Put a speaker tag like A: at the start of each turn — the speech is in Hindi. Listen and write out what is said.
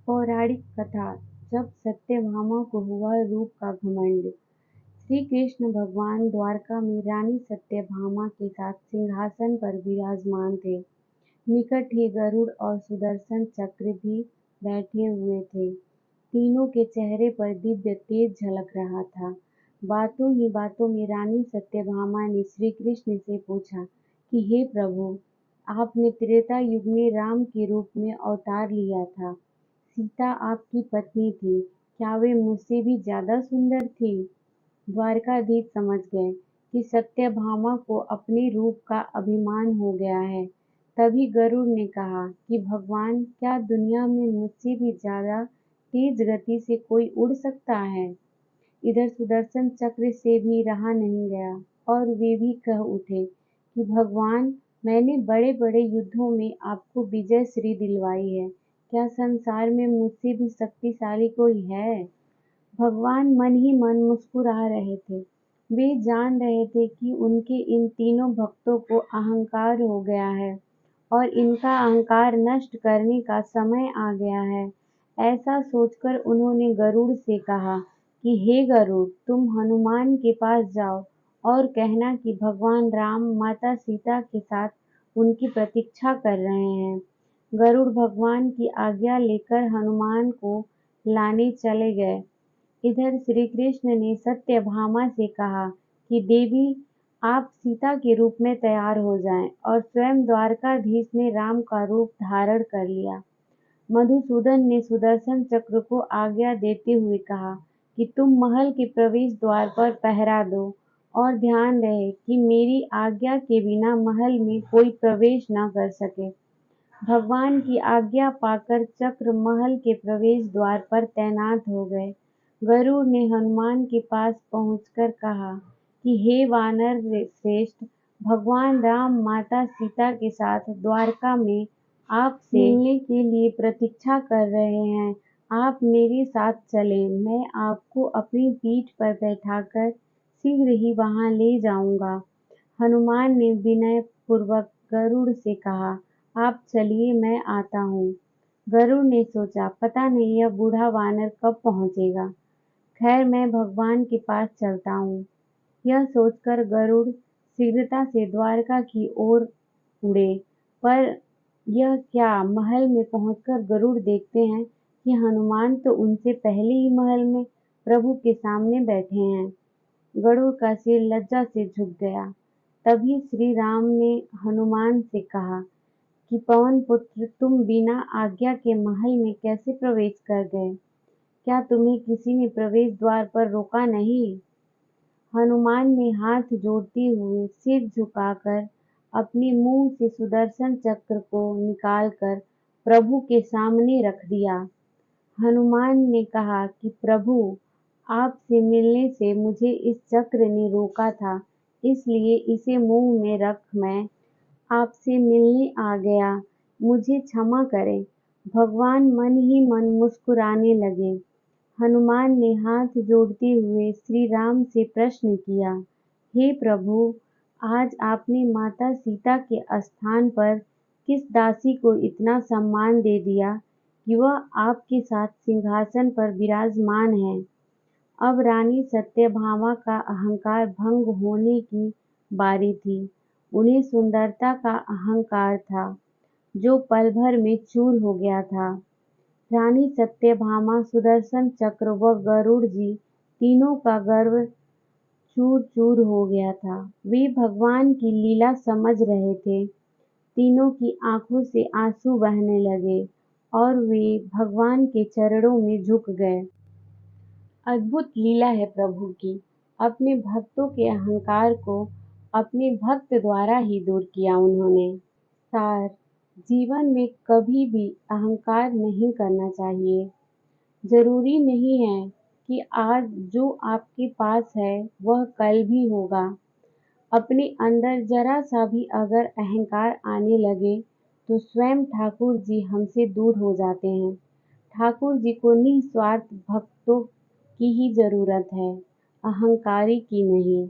A: पौराणिक कथा। जब सत्यभामा को हुआ रूप का घमंड। श्री कृष्ण भगवान द्वारका में रानी सत्यभामा के साथ सिंहासन पर विराजमान थे। निकट ही गरुड़ और सुदर्शन चक्र भी बैठे हुए थे। तीनों के चेहरे पर दिव्य तेज झलक रहा था। बातों ही बातों में रानी सत्यभामा ने श्री कृष्ण से पूछा कि हे प्रभु, आपने त्रेता युग में राम के रूप में अवतार लिया था। सीता आपकी पत्नी थी, क्या वे मुझसे भी ज्यादा सुंदर थी? द्वारकाधीश समझ गए कि सत्यभामा को अपने रूप का अभिमान हो गया है। तभी गरुड़ ने कहा कि भगवान, क्या दुनिया में मुझसे भी ज्यादा तेज गति से कोई उड़ सकता है? इधर सुदर्शन चक्र से भी रहा नहीं गया और वे भी कह उठे कि भगवान, मैंने बड़े बड़े युद्धों में आपको विजय श्री दिलवाई है, क्या संसार में मुझसे भी शक्तिशाली कोई है? भगवान मन ही मन मुस्कुरा रहे थे। वे जान रहे थे कि उनके इन तीनों भक्तों को अहंकार हो गया है और इनका अहंकार नष्ट करने का समय आ गया है। ऐसा सोचकर उन्होंने गरुड़ से कहा कि हे गरुड़, तुम हनुमान के पास जाओ और कहना कि भगवान राम माता सीता के साथ उनकी प्रतीक्षा कर रहे हैं। गरुड़ भगवान की आज्ञा लेकर हनुमान को लाने चले गए। इधर श्री कृष्ण ने सत्यभामा से कहा कि देवी, आप सीता के रूप में तैयार हो जाएं, और स्वयं द्वारकाधीश ने राम का रूप धारण कर लिया। मधुसूदन ने सुदर्शन चक्र को आज्ञा देते हुए कहा कि तुम महल के प्रवेश द्वार पर पहरा दो और ध्यान रहे कि मेरी आज्ञा के बिना महल में कोई प्रवेश न कर सके। भगवान की आज्ञा पाकर चक्र महल के प्रवेश द्वार पर तैनात हो गए। गरुड़ ने हनुमान के पास पहुंचकर कहा कि हे वानर श्रेष्ठ, भगवान राम माता सीता के साथ द्वारका में आपसे मिलने के लिए प्रतीक्षा कर रहे हैं। आप मेरे साथ चलें, मैं आपको अपनी पीठ पर बैठाकर शीघ्र ही वहां ले जाऊंगा। हनुमान ने विनय पूर्वक गरुड़ से कहा, आप चलिए, मैं आता हूँ। गरुड़ ने सोचा, पता नहीं यह बूढ़ा वानर कब पहुंचेगा। खैर, मैं भगवान के पास चलता हूँ। यह सोचकर गरुड़ शीघ्रता से द्वारका की ओर उड़े। पर यह क्या, महल में पहुंचकर गरुड़ देखते हैं कि हनुमान तो उनसे पहले ही महल में प्रभु के सामने बैठे हैं। गरुड़ का सिर लज्जा से झुक गया। तभी श्री राम ने हनुमान से कहा कि पवन पुत्र, तुम बिना आज्ञा के महल में कैसे प्रवेश कर गए? क्या तुम्हें किसी ने प्रवेश द्वार पर रोका नहीं? हनुमान ने हाथ जोड़ते हुए सिर झुकाकर अपने मुंह से सुदर्शन चक्र को निकालकर प्रभु के सामने रख दिया। हनुमान ने कहा कि प्रभु, आपसे मिलने से मुझे इस चक्र ने रोका था, इसलिए इसे मुंह में रख मैं आपसे मिलने आ गया। मुझे क्षमा करें। भगवान मन ही मन मुस्कुराने लगे। हनुमान ने हाथ जोड़ते हुए श्री राम से प्रश्न किया, हे प्रभु, आज आपने माता सीता के स्थान पर किस दासी को इतना सम्मान दे दिया कि वह आपके साथ सिंहासन पर विराजमान है? अब रानी सत्यभामा का अहंकार भंग होने की बारी थी। उन्हें सुंदरता का अहंकार था, जो पल भर में चूर हो गया था। रानी सत्यभामा, सुदर्शन चक्र व गरुड़ जी तीनों का गर्व चूर चूर हो गया था। वे भगवान की लीला समझ रहे थे। तीनों की आंखों से आंसू बहने लगे और वे भगवान के चरणों में झुक गए। अद्भुत लीला है प्रभु की। अपने भक्तों के अहंकार को अपने भक्त द्वारा ही दूर किया उन्होंने। सार, जीवन में कभी भी अहंकार नहीं करना चाहिए। जरूरी नहीं है कि आज जो आपके पास है वह कल भी होगा। अपने अंदर जरा सा भी अगर अहंकार आने लगे तो स्वयं ठाकुर जी हमसे दूर हो जाते हैं। ठाकुर जी को निस्वार्थ भक्तों की ही जरूरत है, अहंकारी की नहीं।